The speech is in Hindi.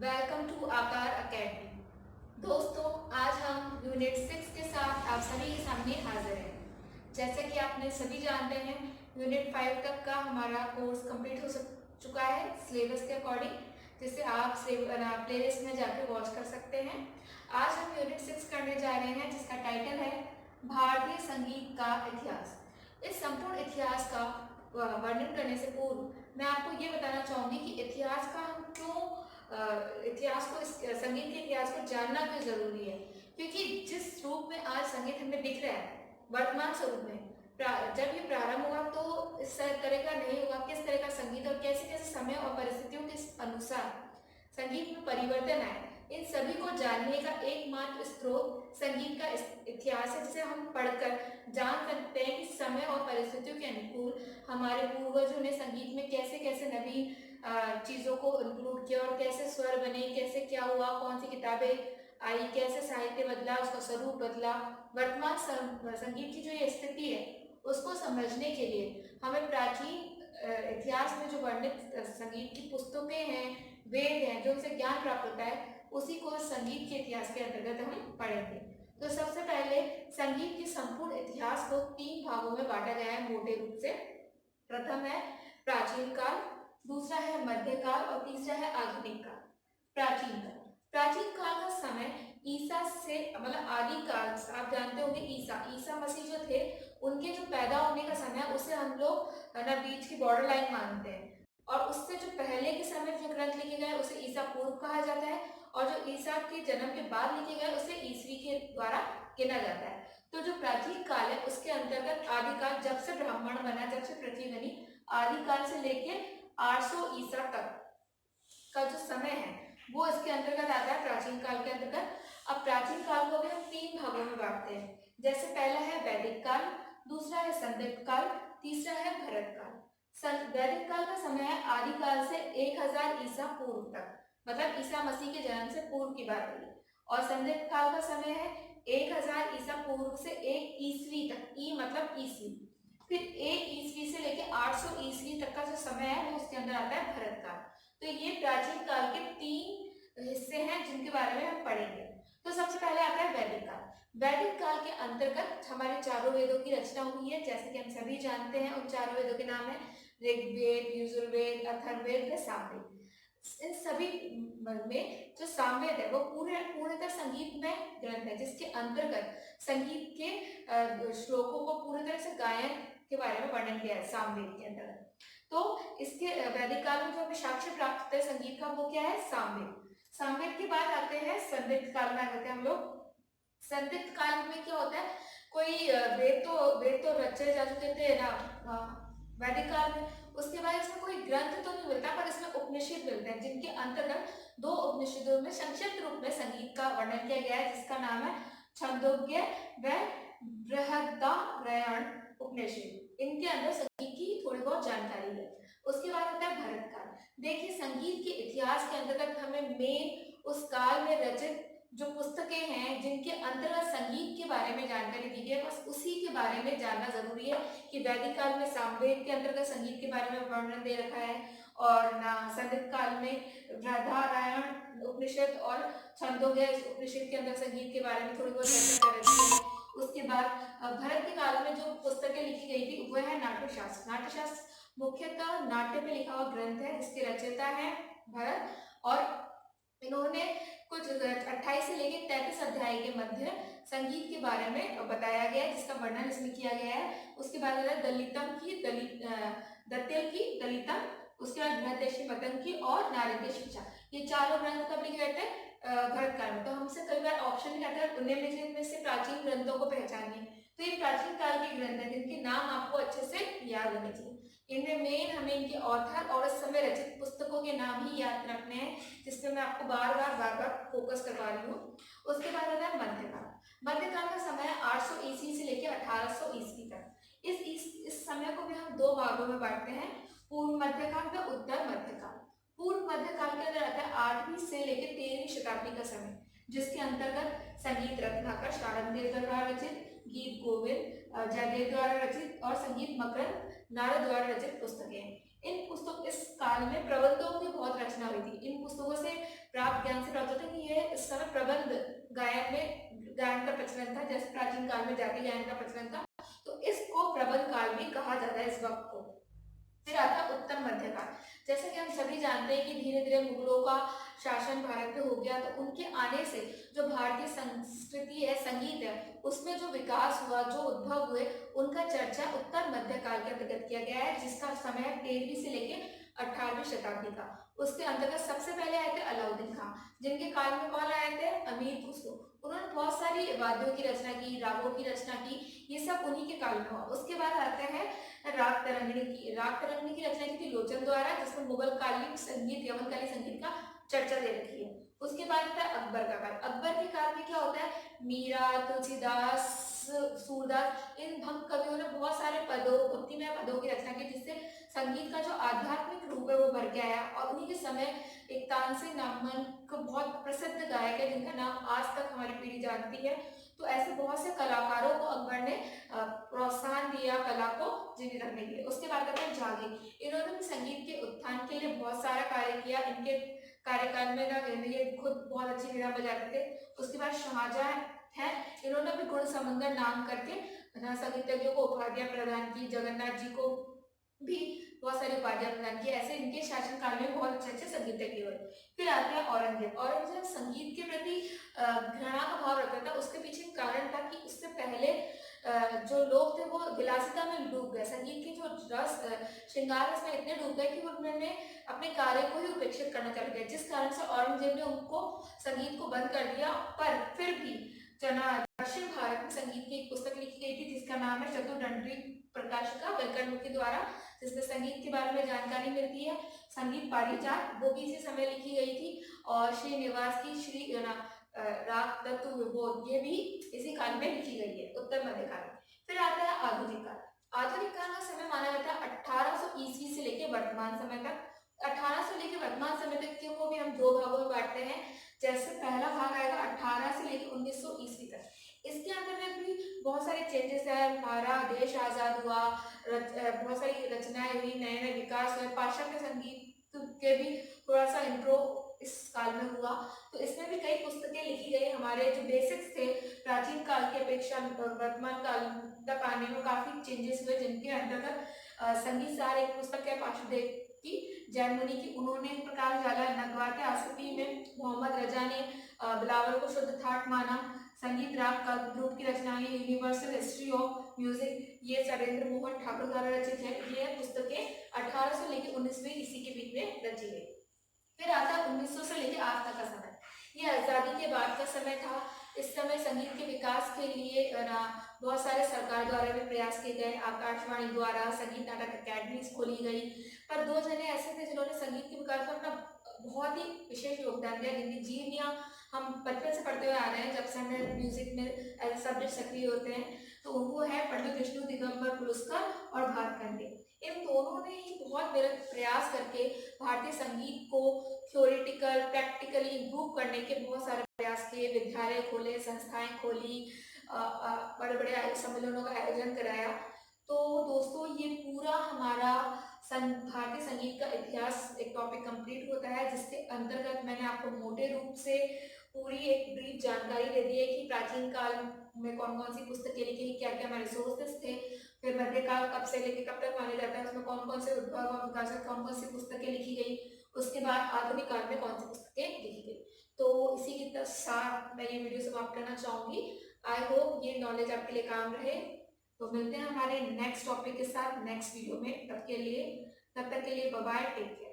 वेलकम टू आकार अकेडमी। दोस्तों, आज हम यूनिट 6 के साथ आप सभी के सामने हाजिर हैं। जैसे कि आपने सभी जानते हैं, यूनिट 5 तक का हमारा कोर्स कंप्लीट हो चुका है सिलेबस के अकॉर्डिंग, जिसे आप प्लेलिस्ट में जाकर वॉच कर सकते हैं। आज हम यूनिट 6 करने जा रहे हैं, जिसका टाइटल है भारतीय संगीत का इतिहास। इस संपूर्ण इतिहास का वर्णन करने से पूर्व मैं आपको ये बताना चाहूंगी कि इतिहास का हम क्यों इतिहास को संगीत के इतिहास को जानना क्यों जरूरी है। क्योंकि जिस रूप में आज संगीत हमें दिख रहा है वर्तमान स्वरूप में, जब ये प्रारंभ हुआ तो इस तरह का नहीं हुआ। किस तरह का संगीत और कैसे कैसे समय और परिस्थितियों के अनुसार संगीत में परिवर्तन आए, इन सभी को जानने का एकमात्र स्रोत संगीत का इतिहास है, जिसे हम पढ़कर जान सकते हैं कि समय और परिस्थितियों के अनुकूल हमारे पूर्वजों ने संगीत में कैसे कैसे नवीन चीज़ों को इंक्लूड किया और कैसे स्वर बने, कैसे क्या हुआ, कौन सी किताबें आई, कैसे साहित्य बदला, उसका स्वरूप बदला। वर्तमान संगीत की जो ये स्थिति है उसको समझने के लिए हमें प्राचीन इतिहास में जो वर्णित संगीत की पुस्तकें हैं, वेद हैं, जो उनसे ज्ञान प्राप्त होता है, उसी को संगीत के इतिहास के अंतर्गत हम पढ़ेंगे। तो सबसे पहले संगीत के संपूर्ण इतिहास को 3 भागों में बांटा गया है मोटे रूप से। प्रथम है प्राचीन काल, दूसरा है मध्यकाल और तीसरा है आधुनिक काल। प्राचीन काल, प्राचीन काल का समय ईसा से मतलब आदि काल, आप जानते होंगे ईसा मसीह जो थे, उनके जो पैदा होने का समय, उसे हम लोग ना बीच की बॉर्डर लाइन मानते हैं। और उससे जो पहले के समय जो ग्रंथ लिखे गए उसे ईसा पूर्व कहा जाता है, और जो ईसा के जन्म के बाद लिखे गए उसे ईसवी के द्वारा गिना जाता है। तो जो प्राचीन काल है उसके अंतर्गत आदिकाल, जब से ब्राह्मण बना, जब से पृथ्वी बनी, आदिकाल से लेके 800 ईसा तक का जो समय है वो इसके अंतर्गत आता है, प्राचीन काल के अंतर्गत। अब प्राचीन काल को भी हम 3 भागों में बांटते हैं। जैसे पहला है वैदिक काल, दूसरा है संदिग्ध काल, तीसरा है भरत काल। वैदिक काल का समय है आदिकाल से 1000 ईसा पूर्व तक, मतलब ईसा मसीह के जन्म से पूर्व की बात है। और संदिग्ध काल का समय है 1000 ईसा पूर्व से 1 ईस्वी तक, ई मतलब ईस्वी। फिर 1 ईस्वी से लेके 800 ईस्वी तक का जो समय है वो उसके अंदर आता है भरत काल। तो ये प्राचीन काल के 3 हिस्से हैं जिनके बारे में हम पढ़ेंगे। तो सबसे पहले आता है वैदिक काल। वैदिक काल के अंतर्गत हमारे चारों वेदों की रचना हुई है, जैसे कि हम सभी जानते हैं। उन चारों वेदों के नाम है ऋग्वेद, यजुर्वेद, अथर्ववेद, सामवेद। इन सभी में जो सामवेद है वो पूर्णतः संगीतमय ग्रंथ है, जिसके अंतर्गत संगीत के श्लोकों को पूरी तरह से गायन के बारे में वर्णन किया है सामवेद के अंतर्गत। तो इसके वैदिक काल में जो हमें साक्ष्य प्राप्त होता है संगीत का, वो क्या है? सामवेद। सामवेद के बाद आते हैं संदिग्ध काल में, आ जाते हैं हम लोग। संदिग्ध काल में क्या होता है, कोई वेद तो रचे जा चुके थे ना वैदिक काल में, उसके बाद इसमें कोई ग्रंथ तो नहीं मिलता, पर इसमें उपनिषद मिलते हैं, जिनके अंतर्गत 2 उपनिषदों में संक्षिप्त रूप में संगीत का वर्णन किया गया है, जिसका नाम है छंदोग्य व बृहदारण्यक उपनिषद। इनके अंदर संगीत की थोड़ी बहुत जानकारी है। उसके बाद आता है भरत काल। देखिए, संगीत के इतिहास के अंतर्गत हमें मेन उस काल में रचित जो पुस्तकें हैं जिनके अंतर्गत संगीत के बारे में जानकारी दी गई है, बस उसी के बारे में जानना जरूरी है कि वैदिक काल में सामवेद के अंतर्गत संगीत के बारे में वर्णन दे रखा है, और ना संदिग्ध काल में बृहदारण्यक उपनिषद और छंदोग्य उपनिषद के अंदर संगीत के बारे में थोड़ी बहुत चर्चा कर रखी है। उसके बाद भरत के काल में जो पुस्तकें लिखी गई थी वह है नाट्यशास्त्र। नाट्यशास्त्र मुख्यतः नाट्य पे लिखा हुआ ग्रंथ है, जिसके रचयिता है भरत, और इन्होंने कुछ 28 से लेकर 33 अध्याय के मध्य संगीत के बारे में बताया गया है, जिसका वर्णन इसमें किया गया है। उसके बाद दलितम की दत्तियल की दलितम, उसके बाद बृहदेशी मतंग की, और नारदीय शिक्षा। ये चारों ग्रंथ कब लिखे गए थे? भरत काल में। तो हमसे कई बार ऑप्शन में आता है निम्नलिखित में से प्राचीन ग्रंथों को पहचानिए। तो ये प्राचीन काल के ग्रंथ हैं जिनके नाम आपको अच्छे से याद होने चाहिए। इनमें मेन हमें इनके ऑथर और उस समय रचित पुस्तकों के नाम ही याद रखने हैं, जिसमें मैं आपको बार बार फोकस करवा रही हूँ। उसके बाद आता है मध्यकाल। मध्यकाल का समय 800 ईस्वी से लेकर 1800 ईस्वी तक। इस समय को भी हम 2 भागों में बांटते हैं, पूर्व मध्यकाल व उत्तर मध्यकाल। पूर्व मध्यकाल के अंदर आता है 8वीं से लेकर 13वीं शताब्दी का समय, जिसके अंतर्गत संगीत रत्नाकर शारंगदेव द्वारा रचित, गीत गोविंद जयदेव द्वारा रचित, और संगीत मकरंद नारद द्वारा रचित पुस्तकें। इस काल में प्रबंधों की बहुत रचना हुई थी। इन पुस्तकों से प्राप्त ज्ञान से प्राप्त होता है कि ये इस समय प्रबंध गायन का प्रचलन था, जैसे प्राचीन काल में जाति गायन का प्रचलन था, तो इसको प्रबंध काल भी कहा जाता है इस वक्त को। फिर आता है उत्तर मध्यकाल। जैसे कि हम सभी जानते हैं कि धीरे धीरे मुगलों का शासन भारत पे हो गया, तो उनके आने से जो भारतीय संस्कृति है, संगीत है, उसमें जो विकास हुआ, जो उद्भव हुए, उनका चर्चा उत्तर मध्यकाल के अंतर्गत किया गया है, जिसका समय है 13वीं से लेके 18वीं शताब्दी का। उसके अंतर्गत सबसे पहले आए थे अलाउद्दीन खां, जिनके काल में कौन आए थे? अमीर खुसरो। उन्होंने बहुत सारी वाद्यों की रचना की, रागों की रचना की, ये सब उन्हीं के काल में हुआ। उसके बाद आते हैं राग तरंगिणी की। राग तरंगिणी की रचना की थी लोचन द्वारा, जिसमें मुगल कालीन संगीत, यवनकाली संगीत का चर्चा दे रखी है। उसके बाद आता है अकबर का काल। अकबर के काल में क्या होता है? मीरा, तुलसीदास, सूरदास, इन भक्त कवियों ने बहुत सारे पदों, भक्तिमय पदों की रचना की, जिससे संगीत का जो आध्यात्मिक रूप है वो भर के आया। और उन्हीं के समय एक तानसेन नामक बहुत प्रसिद्ध गायक है, जिनका नाम आज तक हमारी पीढ़ी जानती है। तो ऐसे बहुत से कलाकारों को अकबर ने प्रोत्साहन दिया कला को जीवित रखने के लिए। उसके बाद आते हैं जहांगीर। इन्होंने भी संगीत के उत्थान के लिए बहुत सारा कार्य किया। इनके कार्यकाल में ना ये खुद बहुत अच्छी वीणा बजाते थे। उसके बाद शाहजहां है, इन्होंने भी गुण समंदर नाम करके संगीतज्ञों को उपाधियां प्रदान की। जगन्नाथ जी को भी बहुत सारी उपाधियां प्रदान की। ऐसे इनके शासनकाल में बहुत अच्छे अच्छे संगीतज्ञ हुए। फिर आते हैं औरंगजेब। औरंगजेब संगीत के प्रति घृणा का भाव रखता था। उसके पीछे कारण था कि उससे पहले जो लोग थे वो विलासिता में डूब गए, संगीत के जो रस श्रृंगार रस में इतने डूब गए कि उन्होंने अपने कार्य को ही उपेक्षित करना चालू किया, जिस कारण से औरंगजेब ने उनको संगीत को बंद कर दिया। पर फिर भी दक्षिण भारत में संगीत की एक पुस्तक लिखी गई थी, जिसका नाम है चतुर्दंडी प्रकाशिका वेंकटमुखी द्वारा, जिसमें संगीत के बारे में जानकारी मिलती है। संगीत पारिजात, वो भी इसी समय लिखी गई थी। और श्रीनिवास की श्री राग तत्व विबोध, ये भी इसी काल में लिखी गई है, उत्तर मध्यकाल में। फिर आता है आधुनिक काल। आधुनिक काल का समय माना जाता है 1800 ईस्वी से लेकर वर्तमान समय तक। 1800 से लेकर वर्तमान समय तक को भी हम दो भागों में बांटते हैं। जैसे पहला भाग आएगा 18 से लेकर 1900 ईस्वी तक। इसके अंदर भी बहुत सारे चेंजेस है। हमारा देश आजाद हुआ, बहुत सारी रचनाएं हुई, नए नए विकास हुए, पाश्चात्य संगीत के भी थोड़ा सा इंट्रो इस काल में हुआ। तो इसमें भी कई पुस्तकें लिखी गई। हमारे जो बेसिक्स थे प्राचीन काल की अपेक्षा वर्तमान काल तक आने में काफी चेंजेस हुए, जिनके अंतर्गत संगीत सार एक पुस्तक है पाशुदेव की, जैन मुनि की। उन्होंने प्रकाश डाला नगवाते आसफी में। मोहम्मद रजा ने बिलावल को शुद्ध ठाट माना। संगीत राग का ग्रुप की रचनाएं यूनिवर्सल हिस्ट्री ऑफ म्यूजिक, ये सरेंद्र मोहन ठाकुर द्वारा रचित है। ये पुस्तकें 1800 से लेकर 19वीं ईस्वी के बीच में रची गई। फिर आता है 1900 से लेकर आज तक का समय। ये आजादी के बाद का समय था। इस समय संगीत के विकास के लिए बहुत सारे सरकार द्वारा भी प्रयास किए गए। आकाशवाणी द्वारा संगीत नाटक अकेडमीज खोली गई। पर दो जने ऐसे थे जिन्होंने संगीत के विकास में अपना बहुत ही विशेष योगदान दिया, जिनकी जीवनियां हम बचपन से पढ़ते हुए आ रहे हैं, जब से हमें म्यूजिक में एज ए सब्जेक्ट सक्रिय होते हैं। तो वो है पंडित विष्णु दिगंबर पुरस्कार और भातखंडे। इन दोनों ने ही बहुत प्रयास करके भारतीय संगीत को थ्योरेटिकल प्रैक्टिकली इम्प्रूव करने के बहुत सारे प्रयास किए। विद्यालय खोले, संस्थाएं खोली, बड़े बड़े सम्मेलनों का आयोजन कराया। तो दोस्तों ये पूरा हमारा भारतीय संगीत का इतिहास एक टॉपिक कंप्लीट होता है, जिसके अंतर्गत मैंने आपको मोटे रूप से पूरी एक ब्रीफ जानकारी दे दी है कि प्राचीन काल में कौन कौन सी पुस्तकें लिखी, क्या क्या हमारे सोर्सेस थे। फिर मध्यकाल कब से लेकर कब तक माना जाता है, उसमें कौन कौन से उद्भव और विकास, कौन कौन सी पुस्तकें लिखी गई। उसके बाद आधुनिक काल में कौन सी पुस्तकें लिखी गई। तो इसी के साथ मैं ये वीडियो समाप्त करना चाहूंगी। आई होप ये नॉलेज आपके लिए काम रहे। तो मिलते हैं हमारे नेक्स्ट टॉपिक के साथ नेक्स्ट वीडियो में। तब तक के लिए बाय बाय, टेक केयर।